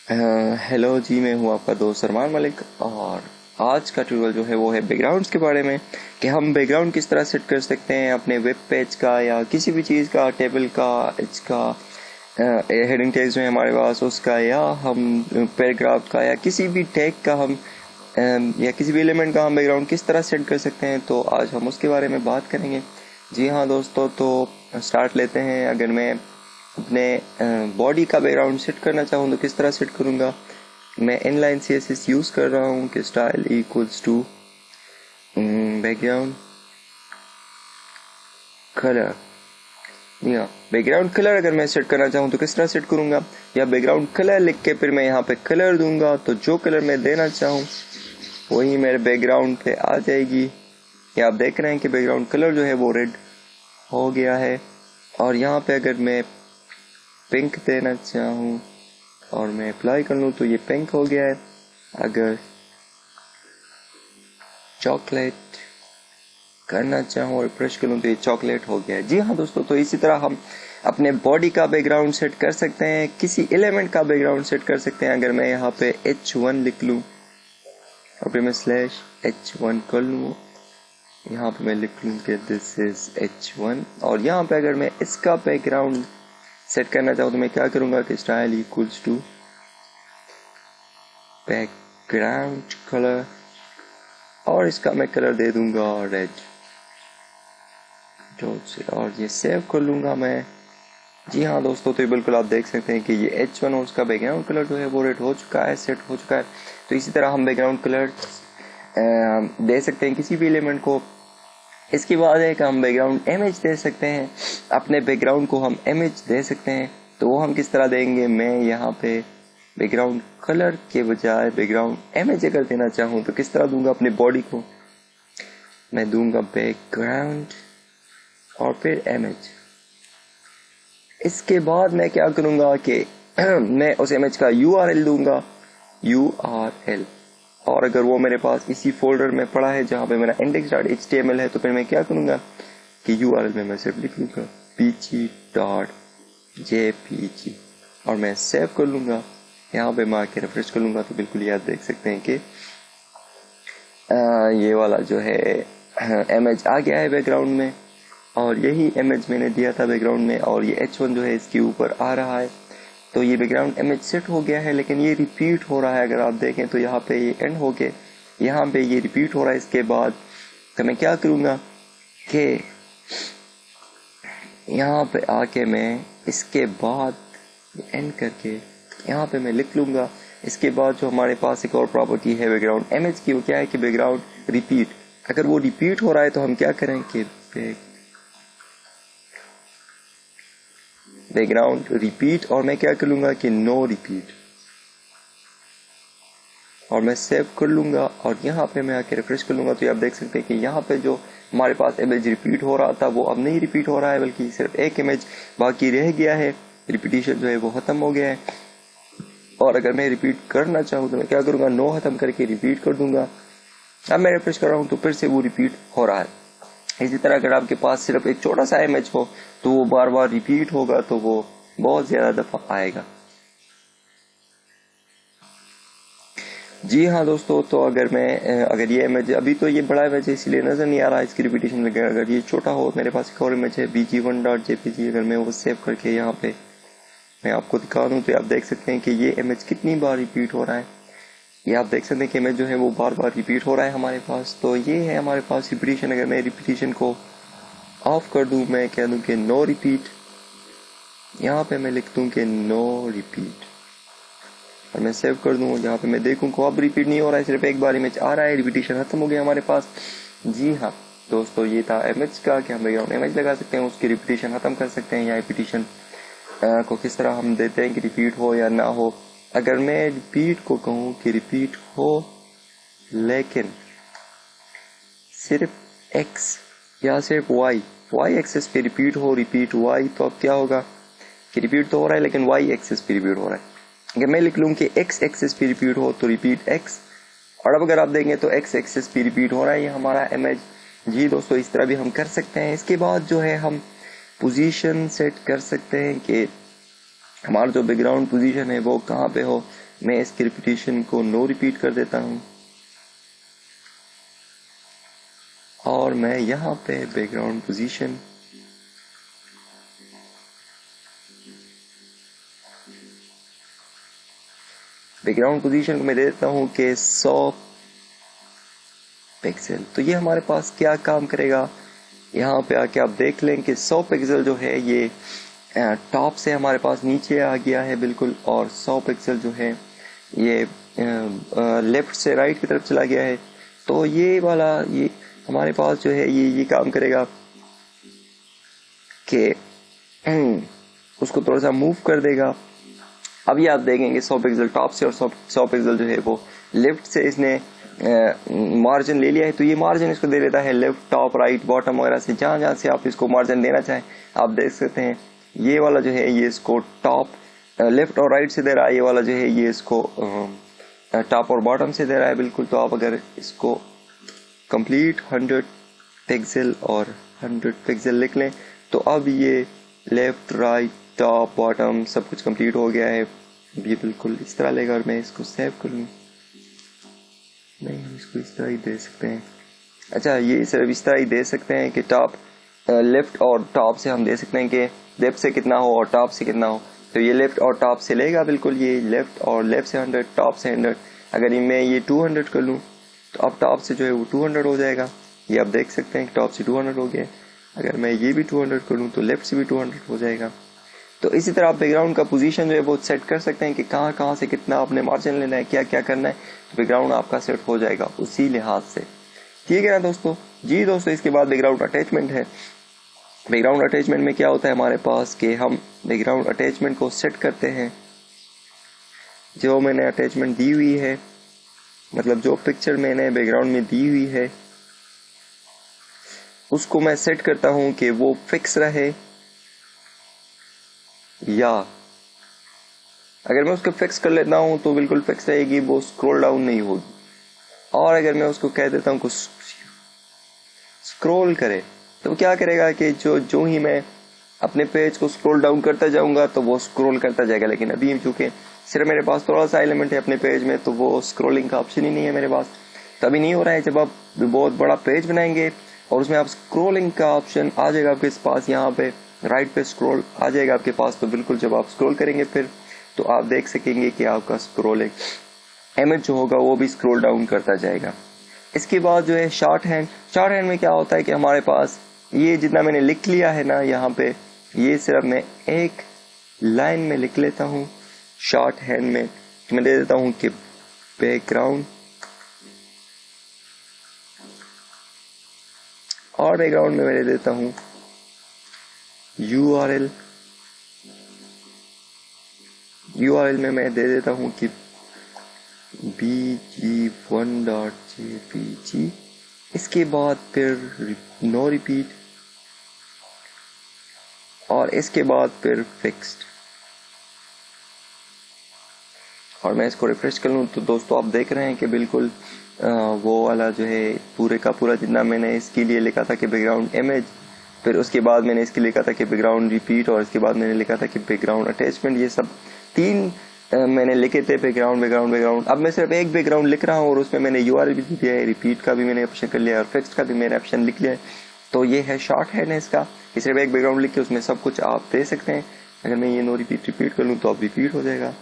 Hello जी, मैं हूँ आपका दोस्त अरमान मलिक। और आज का ट्यूटोरियल जो है वो है बैकग्राउंड्स के बारे में, कि हम बैकग्राउंड किस तरह सेट कर सकते हैं अपने वेब पेज का या किसी भी चीज़ का, टेबल का, इसका हेडिंग टैग्स जो है हमारे पास उसका, या हम पैराग्राफ का या किसी भी टैग का हम या किसी भी एलिमेंट का हम बैकग्राउंड किस तरह सेट कर सकते हैं। तो आज हम उसके बारे में बात करेंगे। जी हाँ दोस्तों, तो स्टार्ट लेते हैं। अगर मैं अपने बॉडी का बैकग्राउंड सेट करना चाहूँ तो किस तरह सेट करूँगा। मैं इनलाइन CSS यूज़ कर रहा हूँ कि style equals to background colour. या बैकग्राउंड कलर अगर मैं सेट करना चाहूँ तो किस तरह सेट करूँगा, या बैकग्राउंड कलर लिख के फिर मैं यहाँ पे कलर दूंगा, तो जो कलर मैं देना चाहूँ वही मेरे बैकग्राउंड पे आ जाएगी। या आप देख रहे हैं कि बैकग्राउंड कलर जो है वो रेड हो गया है। और यहाँ पे अगर मैं पिंक देना चाहूँ और मैं अप्लाई कर लूँ तो ये पिंक हो गया है। अगर चॉकलेट करना चाहूँ और प्रेस कर लूँ तो ये चॉकलेट हो गया है। जी हाँ दोस्तों, तो इसी तरह हम अपने बॉडी का बैकग्राउंड सेट कर सकते हैं, किसी एलिमेंट का बैकग्राउंड सेट कर सकते हैं। अगर मैं यहाँ पे H1 लिख लूँ और फिर मैं /H1 कर लूँ, यहाँ पे मैं लिख लूँ कि दिस इज H1। और यहाँ पे अगर मैं इसका बैकग्राउंड सेट करना चाहूँ तो मैं क्या करूँगा कि style equals to background colour, और इसका मैं कलर दे दूंगा रेड। और ये सेव कर लूँगा मैं। जी हाँ दोस्तों, तो बिल्कुल आप देख सकते हैं कि ये H1 और उसका बैकग्राउंड कलर जो है वो रेड हो चुका है, सेट हो चुका है। तो इसी तरह हम बैकग्राउंड कलर दे सकते हैं किसी भी एलिमेंट को। इसके बाद है कि हम बैकग्राउंड इमेज दे सकते हैं, अपने बैकग्राउंड को हम इमेज दे सकते हैं। तो वो हम किस तरह देंगे, मैं यहाँ पे बैकग्राउंड कलर के बजाय बैकग्राउंड इमेज अगर देना चाहूँ तो किस तरह दूंगा अपने बॉडी को। मैं दूंगा बैकग्राउंड और फिर इमेज। इसके बाद मैं क्या करूँगा कि मैं उस इमेज का URL दूंगा, URL। और अगर वो मेरे पास इसी फोल्डर में पड़ा है जहाँ पे मेरा index.html है तो फिर मैं क्या करूँगा कि URL में मैं सिर्फ लिख लूँगा pg.jpg और मैं सेव कर लूँगा। यहाँ पे मैं आके रिफ्रेश कर लूँगा तो बिल्कुल ये आप देख सकते हैं कि ये वाला जो है इमेज आ गया है बैकग्राउंड में, और यही इमेज मैंने दिया था बैकग्राउंड में, और ये H1 जो है इसके ऊपर आ रहा है। तो ये बैकग्राउंड इमेज सेट हो गया है, लेकिन ये रिपीट हो रहा है। अगर आप देखें तो यहाँ पे ये एंड हो गया, यहाँ पे ये रिपीट हो रहा है। इसके बाद तो मैं क्या करूँगा कि यहाँ पे आके मैं इसके बाद एंड करके यहाँ पे मैं लिख लूँगा। इसके बाद जो हमारे पास एक और प्रॉपर्टी है बैकग्राउंड इमेज की, वो क्या है कि बैकग्राउंड रिपीट। अगर वो रिपीट हो रहा है तो हम क्या करें कि बैकग्राउंड रिपीट, और मैं क्या कर लूँगा कि नो रिपीट, और मैं सेव कर लूँगा। और यहाँ पे मैं आके रिफ्रेश कर लूँगा तो आप देख सकते हैं कि यहाँ पे जो हमारे पास इमेज रिपीट हो रहा था वो अब नहीं रिपीट हो रहा है, बल्कि सिर्फ एक इमेज बाकी रह गया है। रिपीटिशन जो है वो ख़त्म हो गया है। और अगर मैं रिपीट करना चाहूँ तो मैं क्या करूँगा, नो ख़त्म करके रिपीट कर दूँगा। अब मैं रिफ्रेश कर रहा हूँ तो फिर से वो रिपीट हो रहा है। इसी तरह अगर आपके पास सिर्फ एक छोटा सा इमेज हो तो वो बार बार रिपीट होगा, तो वो बहुत ज़्यादा दफ़ा आएगा। जी हाँ दोस्तों, तो अगर ये इमेज, अभी तो ये बड़ा इमेज है इसलिए नज़र नहीं आ रहा इसकी रिपीटेशन वगैरह। अगर ये छोटा हो, मेरे पास एक और इमेज है bg1.jpg, अगर मैं वो सेव करके यहाँ पे मैं आपको दिखा दूँ तो आप देख सकते हैं कि ये इमेज कितनी बार रिपीट हो रहा है। ये आप देख सकते हैं कि इमेज जो है वो बार बार रिपीट हो रहा है हमारे पास। तो ये है हमारे पास रिपीटेशन। अगर मैं रिपीटेशन को ऑफ कर दूँ, मैं कह दूँ कि नो रिपीट, यहाँ पे मैं लिख दूँ कि नो रिपीट, और मैं सेव कर दूँ। यहाँ पे मैं देखूँ को अब रिपीट नहीं हो रहा है, सिर्फ एक बार इमेज आ रहा है, रिपीटेशन खत्म हो गया हमारे पास। जी हाँ दोस्तों, ये था इमेज का कि हम बैकग्राउंड इमेज लगा सकते हैं, उसकी रिपीटेशन खत्म कर सकते हैं, या रिपीटेशन को किस तरह हम देते हैं कि रिपीट हो या ना हो। अगर मैं रिपीट को कहूँ कि रिपीट हो लेकिन सिर्फ x या सिर्फ y एक्सेस पे रिपीट हो, रिपीट y, तो अब क्या होगा कि रिपीट तो हो रहा है लेकिन y एक्सेस पे रिपीट हो रहा है। अगर मैं लिख लूँ कि x एक्सेस पे रिपीट हो तो रिपीट x, और अब अगर आप देखेंगे तो x एक्सेस पे रिपीट हो रहा है ये हमारा इमेज। जी दोस्तों, इस तरह भी हम कर सकते हैं। इसके बाद जो है हम पोजीशन सेट कर सकते हैं कि हमारा जो बैकग्राउंड पोजीशन है वो कहाँ पे हो, मैं इसकी रिपीटेशन को नो रिपीट कर देता हूँ और मैं यहाँ पे बैकग्राउंड पोजीशन को मैं देता हूँ कि 100 पिक्सल। तो ये हमारे पास क्या काम करेगा, यहाँ पे आके आप देख लें कि 100 पिक्सल जो है ये टॉप से हमारे पास नीचे आ गया है बिल्कुल, और 100 पिक्सल जो है ये लेफ्ट से राइट की तरफ चला गया है। तो ये वाला ये हमारे पास जो है ये काम करेगा कि उसको थोड़ा सा मूव कर देगा। अब ये आप देखेंगे 100 पिक्सल टॉप से और 100 पिक्सल जो है वो लेफ्ट से इसने मार्जिन ले लिया है। तो ये मार्जिन इसको दे देता है लेफ्ट, टॉप, राइट, बॉटम वगैरह से, जहां जहां से आप इसको मार्जिन देना चाहें आप देख सकते हैं। ये वाला जो है ये इसको टॉप, लेफ्ट और राइट से दे रहा है, ये वाला जो है ये इसको टॉप और बॉटम से दे रहा है बिल्कुल। तो आप अगर इसको कंप्लीट 100 पिक्सल और 100 पिक्सल लिख लें तो अब ये लेफ्ट, राइट, टॉप, बॉटम सब कुछ कंप्लीट हो गया है। ये बिल्कुल इस तरह लेगा और मैं इसको सेव कर लूँ, नहीं हम इसको इस तरह ही दे सकते हैं। अच्छा, ये सिर्फ इस तरह ही दे सकते हैं कि टॉप, लेफ्ट और टॉप से हम दे सकते हैं कि लेफ्ट से कितना हो और टॉप से कितना हो। तो ये लेफ्ट और टॉप से लेगा बिल्कुल, ये लेफ्ट और लेफ्ट से 100, टॉप से 100। अगर मैं ये 200 कर लूँ तो अब टॉप से जो है वो 200 हो जाएगा। ये आप देख सकते हैं कि टॉप से 200 हो गया। अगर मैं ये भी 200 कर लूँ तो लेफ्ट से भी 200 हो जाएगा। तो इसी तरह आप बैकग्राउंड का पोजीशन जो है वो सेट कर सकते हैं कि कहाँ कहाँ से कितना आपने मार्जिन लेना है, क्या क्या करना है, तो बैकग्राउंड आपका सेट हो जाएगा उसी लिहाज से। ठीक है ना दोस्तों। जी दोस्तों, इसके बाद बैकग्राउंड अटैचमेंट है। बैकग्राउंड अटैचमेंट में क्या होता है हमारे पास कि हम बैकग्राउंड अटैचमेंट को सेट करते हैं। जो मैंने अटैचमेंट दी हुई है, मतलब जो पिक्चर मैंने बैकग्राउंड में दी हुई है, उसको मैं सेट करता हूं कि वो फिक्स रहे, या अगर मैं उसको फिक्स कर लेता हूं तो बिल्कुल फिक्स रहेगी, वो स्क्रॉल डाउन नहीं होगी। और अगर मैं उसको कह देता हूं कि स्क्रॉल करे तो क्या करेगा कि जो ही मैं अपने पेज को स्क्रॉल डाउन करता जाऊंगा तो वो स्क्रॉल करता जाएगा। लेकिन अभी चूंकि सिर्फ मेरे पास थोड़ा सा एलिमेंट है अपने पेज में, तो वो स्क्रॉलिंग का ऑप्शन ही नहीं है मेरे पास, तो अभी नहीं हो रहा है। जब आप बहुत बड़ा पेज बनाएंगे और उसमें आप स्क्रॉलिंग का ऑप्शन आ जाएगा आपके पास, यहाँ पे राइट पे स्क्रॉल आ जाएगा आपके पास, तो बिल्कुल जब आप स्क्रॉल करेंगे फिर तो आप देख सकेंगे कि आपका स्क्रॉलिंग इमेज जो होगा वो भी स्क्रॉल डाउन करता जाएगा। इसके बाद जो है शॉर्ट हैंड में क्या होता है कि हमारे पास ये जितना मैंने लिख लिया है ना यहाँ पे, ये सिर्फ मैं एक लाइन में लिख लेता हूँ। शॉर्ट हैंड में मैं दे देता हूँ कि बैकग्राउंड, और बैकग्राउंड में मैं दे देता हूँ URL में मैं दे देता हूँ कि bg1.jpg। इसके बाद फिर नो रिपीट, और इसके बाद फिर फिक्स्ड। और मैं इसको रिफ्रेश कर लूँ तो दोस्तों आप देख रहे हैं कि बिल्कुल वो वाला जो है पूरे का पूरा जितना मैंने इसके लिए लिखा था कि बैकग्राउंड इमेज, फिर उसके बाद मैंने इसके लिखा था कि बैकग्राउंड रिपीट, और इसके बाद मैंने लिखा था कि बैकग्राउंड अटैचमेंट, ये सब तीन मैंने लिखे थे बैकग्राउंड। अब मैं सिर्फ एक बैकग्राउंड लिख रहा हूँ और उसमें मैंने URL भी दिया है, रिपीट का भी मैंने ऑप्शन कर लिया है और फिक्स का भी मैंने ऑप्शन लिख लिया है। तो ये है शॉर्ट हैंड है इसका, सिर्फ एक बैकग्राउंड लिख के उसमें सब कुछ आप दे सकते हैं। अगर मैं ये नो रिपीट कर लूँ तो अब रिपीट हो जाएगा।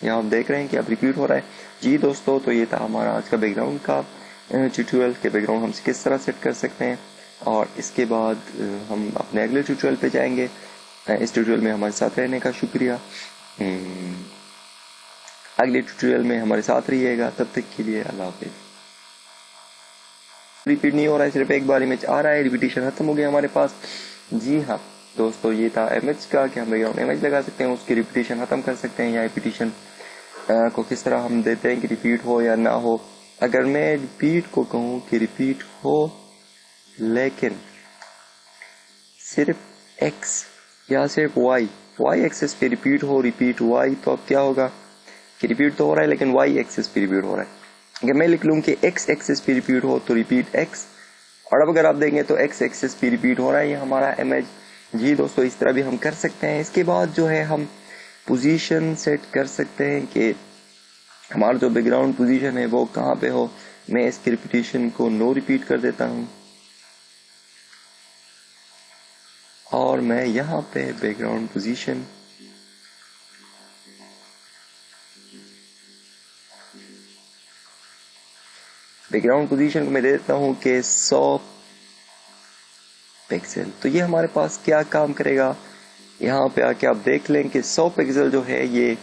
यहाँ आप देख रहे हैं कि अब रिपीट हो रहा है। जी दोस्तों, तो ये था हमारा आज का बैकग्राउंड का ट्यूटोरियल के बैकग्राउंड हम किस तरह सेट कर सकते हैं, और इसके बाद हम अपने अगले ट्यूटोरियल पे जाएंगे। इस ट्यूटोरियल में हमारे साथ रहने का शुक्रिया। अगले ट्यूटोरियल में हमारे साथ रहिएगा, तब तक के लिए अल्लाह हाफिज़। रिपीट नहीं हो रहा है, सिर्फ एक बार इमेज आ रहा है, रिपीटेशन खत्म हो गया हमारे पास। जी हाँ दोस्तों, ये था इमेज का कि हम बैकग्राउंड इमेज लगा सकते हैं, उसकी रिपीटेशन खत्म कर सकते हैं, या रिपीटेशन को किस तरह हम देते हैं कि रिपीट हो या ना हो। अगर मैं रिपीट को कहूँ कि रिपीट हो लेकिन सिर्फ x या सिर्फ y एक्सेस पे रिपीट हो, रिपीट y, तो अब क्या होगा कि रिपीट तो हो रहा है लेकिन y एक्सेस पे रिपीट हो रहा है। अगर मैं लिख लूँ कि x एक्सेस पे रिपीट हो तो रिपीट x, और अब अगर आप देखेंगे तो x एक्सेस पे रिपीट हो रहा है। ये हमारा इमेज जी दोस्तों, इस तरह भी हम कर सकते हैं। इसके बाद जो है हम पोजीशन सेट कर सकते हैं कि हमारा जो बैकग्राउंड पोजीशन है वो कहाँ पे हो। मैं इसकी रिपीटेशन को नो रिपीट कर देता हूँ और मैं यहाँ पे बैकग्राउंड पोजीशन को मैं देता हूँ कि 100 पिक्सल। तो ये हमारे पास क्या काम करेगा, यहाँ पे आके आप देख लें कि 100 पिक्सल जो है ये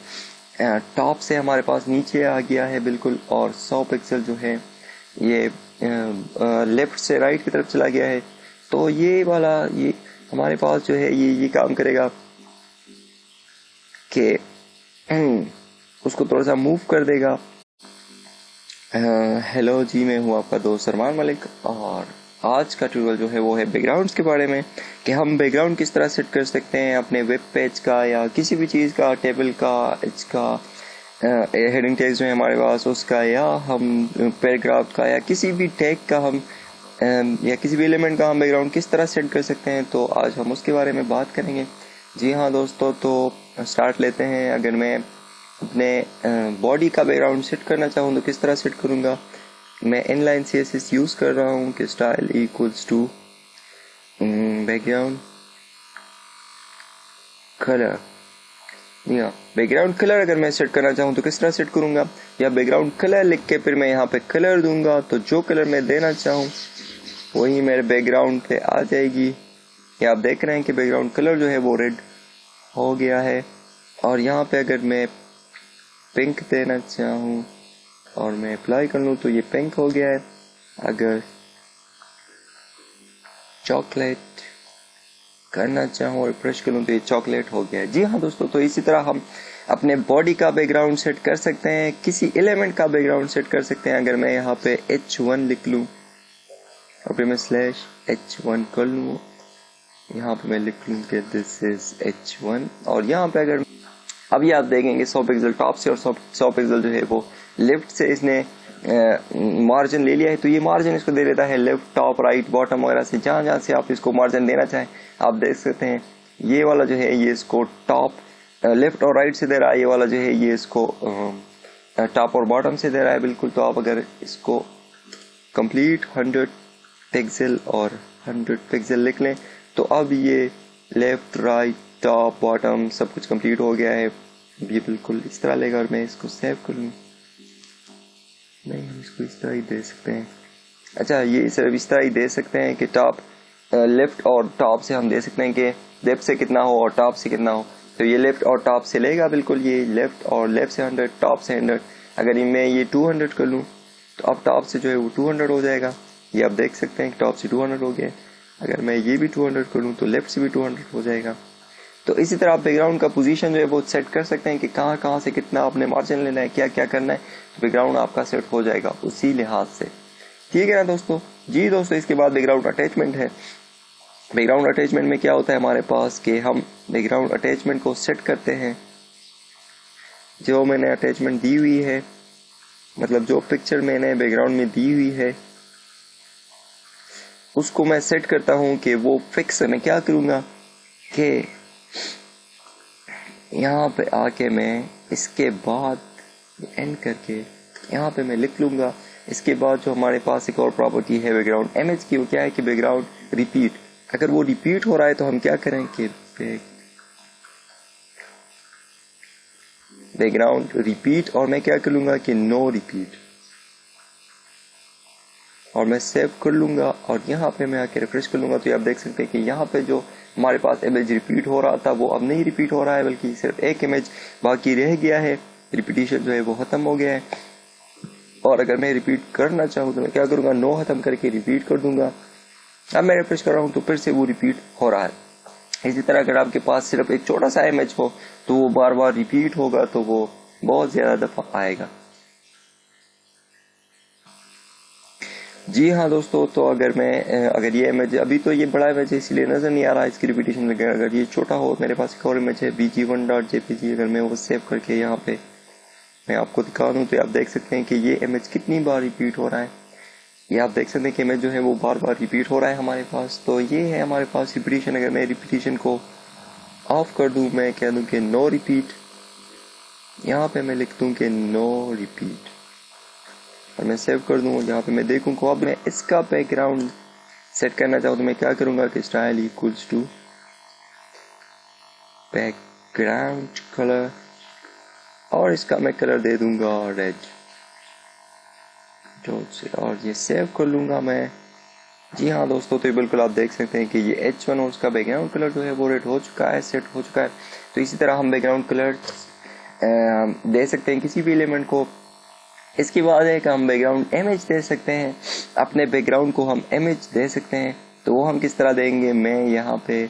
टॉप से हमारे पास नीचे आ गया है बिल्कुल, और 100 पिक्सल जो है ये लेफ्ट से राइट की तरफ चला गया है। तो ये वाला ये हमारे पास जो है ये काम करेगा कि उसको थोड़ा सा मूव कर देगा। हेलो जी, मैं हूँ आपका दोस्त अरमान मलिक, और आज का ट्यूटोरियल जो है वो है बैकग्राउंड्स के बारे में कि हम बैकग्राउंड किस तरह सेट कर सकते हैं अपने वेब पेज का या किसी भी चीज़ का, टेबल का, इसका हेडिंग टैग्स जो है हमारे पास उसका, या हम पैराग्राफ का या किसी भी टैग का हम या किसी भी एलिमेंट का हम बैकग्राउंड किस तरह सेट कर सकते हैं। तो आज हम उसके बारे में बात करेंगे। जी हाँ दोस्तों, तो स्टार्ट लेते हैं। अगर मैं अपने बॉडी का बैकग्राउंड सेट करना चाहूँ तो किस तरह सेट करूँगा। मैं इनलाइन CSS यूज़ कर रहा हूँ कि style equals to background colour. या बैकग्राउंड कलर अगर मैं सेट करना चाहूँ तो किस तरह सेट करूँगा, या बैकग्राउंड कलर लिख के फिर मैं यहाँ पे कलर दूंगा तो जो कलर मैं देना चाहूँ वही मेरे बैकग्राउंड पे आ जाएगी। या आप देख रहे हैं कि बैकग्राउंड कलर जो है वो रेड हो गया है। और यहाँ पे अगर मैं पिंक देना चाहूँ और मैं अप्लाई कर लूँ तो ये पिंक हो गया है। अगर चॉकलेट करना चाहूँ और प्रेस करूँ तो ये चॉकलेट हो गया है। जी हाँ दोस्तों, तो इसी तरह हम अपने बॉडी का बैकग्राउंड सेट कर सकते हैं, किसी एलिमेंट का बैकग्राउंड सेट कर सकते हैं। अगर मैं यहाँ पे H1 लिख लूँ और फिर मैं /H1 कर लूँ, यहाँ पे मैं लिख लूँ कि दिस इज H1, और यहाँ पे अगर अभी आप देखेंगे 100 पिक्सल टॉप से और 100 पिक्सल जो है वो लेफ्ट से इसने मार्जिन ले लिया है। तो ये मार्जिन इसको दे देता है लेफ्ट, टॉप, राइट, बॉटम वगैरह से, जहाँ जहाँ से आप इसको मार्जिन देना चाहें आप देख सकते हैं। ये वाला जो है ये इसको टॉप लेफ्ट और राइट से दे रहा है, ये वाला जो है ये इसको टॉप और बॉटम से दे रहा है बिल्कुल। तो आप अगर इसको कंप्लीट 100 पिक्सल और 100 पिक्सल लिख लें तो अब ये लेफ्ट, राइट, टॉप, बॉटम सब कुछ कंप्लीट हो गया है। ये बिल्कुल इस तरह लेगा और मैं इसको सेव कर लूँ। नहीं, हम इसको इस तरह ही दे सकते हैं। अच्छा, ये सिर्फ इस तरह ही दे सकते हैं कि टॉप लेफ्ट और टॉप से हम दे सकते हैं कि लेफ्ट से कितना हो और टॉप से कितना हो। तो ये लेफ्ट और टॉप से लेगा बिल्कुल, ये लेफ्ट और लेफ्ट से 100, टॉप से 100। अगर मैं ये 200 कर लूँ तो अब टॉप से जो है वो 200 हो जाएगा। ये आप देख सकते हैं कि टॉप से 200 हो गया। अगर मैं ये भी 200 कर लूँ तो लेफ्ट से भी 200 हो जाएगा। तो इसी तरह आप बैकग्राउंड का पोजीशन जो है वो सेट कर सकते हैं कि कहाँ कहाँ से कितना आपने मार्जिन लेना है, क्या क्या करना है। तो बैकग्राउंड आपका सेट हो जाएगा उसी लिहाज से। ठीक है ना दोस्तों। जी दोस्तों, इसके बाद बैकग्राउंड अटैचमेंट है। बैकग्राउंड अटैचमेंट में क्या होता है हमारे पास कि हम बैकग्राउंड अटैचमेंट को सेट करते हैं। जो मैंने अटैचमेंट दी हुई है, मतलब जो पिक्चर मैंने बैकग्राउंड में दी हुई है उसको मैं सेट करता हूँ कि वो फिक्स। मैं क्या करूँगा कि यहाँ पे आके मैं इसके बाद एंड करके यहाँ पे मैं लिख लूँगा। इसके बाद जो हमारे पास एक और प्रॉपर्टी है बैकग्राउंड इमेज की, वो क्या है कि बैकग्राउंड रिपीट। अगर वो रिपीट हो रहा है तो हम क्या करें कि बैकग्राउंड रिपीट, और मैं क्या कर लूँगा कि नो रिपीट, और मैं सेव कर लूँगा। और यहाँ पे मैं आके रिफ्रेश कर लूँगा तो आप देख सकते हैं कि यहाँ पे जो हमारे पास इमेज रिपीट हो रहा था वो अब नहीं रिपीट हो रहा है, बल्कि सिर्फ एक इमेज बाकी रह गया है। रिपीटिशन जो है वो खत्म हो गया है। और अगर मैं रिपीट करना चाहूँ तो मैं क्या करूँगा, नो खत्म करके रिपीट कर दूंगा। अब मैं रिफ्रेश कर रहा हूँ तो फिर से वो रिपीट हो रहा है। इसी तरह अगर आपके पास सिर्फ एक छोटा सा इमेज हो तो वो बार बार रिपीट होगा, तो वो बहुत ज्यादा दफा आएगा। जी हाँ दोस्तों, तो अगर ये इमेज, अभी तो ये बड़ा इमेज है इसलिए नजर नहीं आ रहा इसकी रिपीटेशन वगैरह। अगर ये छोटा हो, मेरे पास एक और इमेज है bg1.jpg, अगर मैं वो सेव करके यहाँ पे मैं आपको दिखा दूँ तो आप देख सकते हैं कि ये इमेज कितनी बार रिपीट हो रहा है। ये आप देख सकते हैं कि इमेज जो है वो बार बार रिपीट हो रहा है हमारे पास। तो ये है हमारे पास रिपीटिशन। अगर मैं रिपीटिशन को ऑफ कर दूं, मैं कह दूं कि नो रिपीट, यहाँ पे मैं लिख दूं कि नो रिपीट और मैं सेव कर दूं। यहाँ पे मैं देखूं को अब मैं इसका बैकग्राउंड सेट करना चाहूँ तो मैं क्या करूंगा कि style equals to background colour और इसका मैं कलर दे दूंगा रेड और ये सेव कर लूंगा मैं। जी हाँ दोस्तों, तो बिल्कुल आप देख सकते हैं कि ये H1 और उसका बैकग्राउंड कलर जो है वो रेड हो चुका है, सेट हो चुका है। तो इसी तरह हम बैकग्राउंड कलर दे सकते हैं किसी भी एलिमेंट को। इसके बाद है कि हम बैकग्राउंड इमेज दे सकते हैं, अपने बैकग्राउंड को हम इमेज दे सकते हैं। तो वो हम किस तरह देंगे, मैं यहाँ पे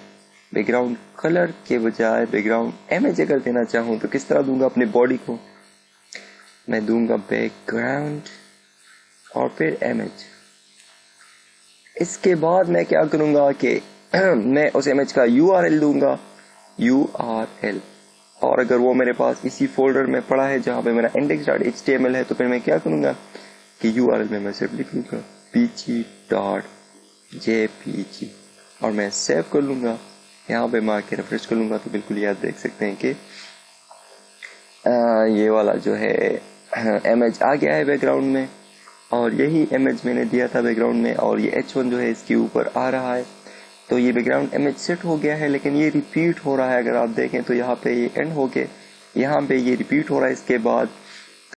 बैकग्राउंड कलर के बजाय बैकग्राउंड इमेज अगर देना चाहूँ तो किस तरह दूंगा, अपने बॉडी को मैं दूंगा बैकग्राउंड और फिर इमेज। इसके बाद मैं क्या करूंगा कि मैं उस इमेज का URL दूंगा, URL। और अगर वो मेरे पास इसी फोल्डर में पड़ा है जहां पे मेरा index.html है तो फिर मैं क्या करूंगा कि URL में मैं सिर्फ लिख लूंगा pg.jpg और मैं सेव कर लूंगा। यहाँ पे मार के रिफ्रेश कर लूंगा तो बिल्कुल याद देख सकते हैं कि ये वाला जो है इमेज आ गया है बैकग्राउंड में और यही इमेज मैंने दिया था बैकग्राउंड में और ये H1 जो है इसके ऊपर आ रहा है। तो ये बैकग्राउंड इमेज सेट हो गया है, लेकिन ये रिपीट हो रहा है। अगर आप देखें तो यहाँ पे ये एंड हो गया, यहाँ पे ये रिपीट हो रहा है। इसके बाद